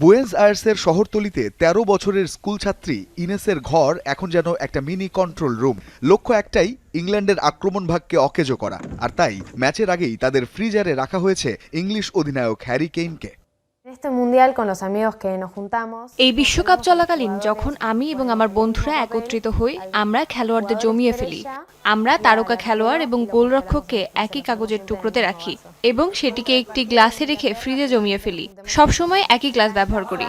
Buenos আয়ার্সের শহরতলিতে ১৩ বছরের school ছাত্রী ইনেসের ঘর এখন যেন একটা মিনি কন্ট্রোল রুম। লক্ষ্য একটাই, ইংল্যান্ডের আক্রমণ ভাগকে অকেজো করা। আর তাই ম্যাচের আগেই তাদের ফ্রিজারে রাখা হয়েছে ইংলিশ অধিনায়ক হ্যারি কেইনকে। এই বিশ্বকাপ চলাকালীন যখন আমি এবং আমার বন্ধুরা একত্রিত হই, আমরা খেলোয়াড়দের জমিয়ে ফেলি। আমরা তারকা খেলোয়াড় এবং গোলরক্ষককে একই কাগজের টুকরোতে রাখি এবং সেটিকে একটি গ্লাসে রেখে ফ্রিজে জমিয়ে ফেলি। সবসময় একই গ্লাস ব্যবহার করি।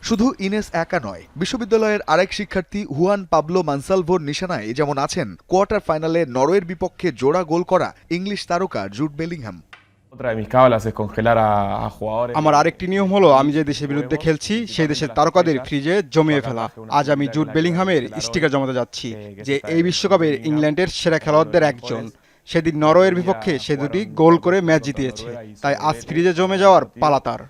শুধু ইনেস একা নয়, বিশ্ববিদ্যালয়ের আরেক শিক্ষার্থী হুয়ান পাবলো মানসালভোর নিশানায় যেমন আছেন কোয়ার্টার ফাইনালে নরওয়ের বিপক্ষে জোড়া গোল করা ইংলিশ তারকা জুড বেলিংহাম। আমার আরেকটি নিয়ম হলো, আমি যে দেশের বিরুদ্ধে খেলছি সেই দেশের তারকাদের ফ্রিজে জমিয়ে ফেলা। আজ আমি জুড বেলিংহামের স্টিকার জমাতে যাচ্ছি, যে এই বিশ্বকাপের ইংল্যান্ডের সেরা খেলোয়াড়দের একজন। সেদিন নরওয়ের বিপক্ষে সে দুটি গোল করে ম্যাচ জিতিয়েছে, তাই আজ ফ্রিজে জমে যাওয়ার পালা তার।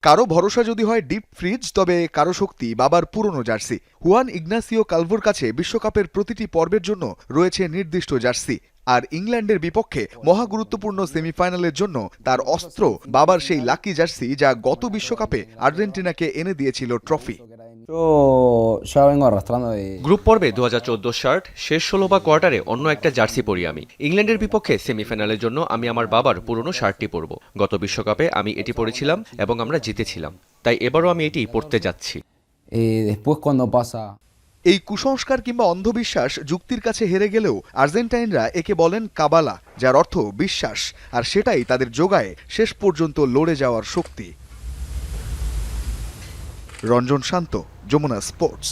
কারো ভরসা যদি হয় ডিপ ফ্রিজ, তবে কারো শক্তি বাবার পুরনো জার্সি। হুয়ান ইগনাসিও কালভোর কাছে বিশ্বকাপের প্রতিটি পর্বের জন্য রয়েছে নির্দিষ্ট জার্সি। আর ইংল্যান্ডের বিপক্ষে মহা গুরুত্বপূর্ণ সেমিফাইনালের জন্য তার অস্ত্র বাবার সেই লাকি জার্সি, যা গত বিশ্বকাপে আর্জেন্টিনাকে এনে দিয়েছিল ট্রফি। গ্রুপ পর্বে 2014 শার্ট, শেষ 16 বা কোয়ার্টারে অন্য একটা জার্সি পরি আমি। ইংল্যান্ডের বিপক্ষে সেমিফাইনালের জন্য আমি আমার বাবার পুরনো শার্টটি পরব। গত বিশ্বকাপে আমি এটি পরেছিলাম এবং আমরা জিতেছিলাম, তাই এবারও আমি এটি পরতে যাচ্ছি। এই কুসংস্কার কিংবা অন্ধবিশ্বাস যুক্তির কাছে হেরে গেলেও আর্জেন্টাইনরা একে বলেন কাবালা, যার অর্থ বিশ্বাস, আর সেটাই তাদের যোগায় শেষ পর্যন্ত লড়ে যাওয়ার শক্তি। রঞ্জন শান্ত, যমুনা স্পোর্টস।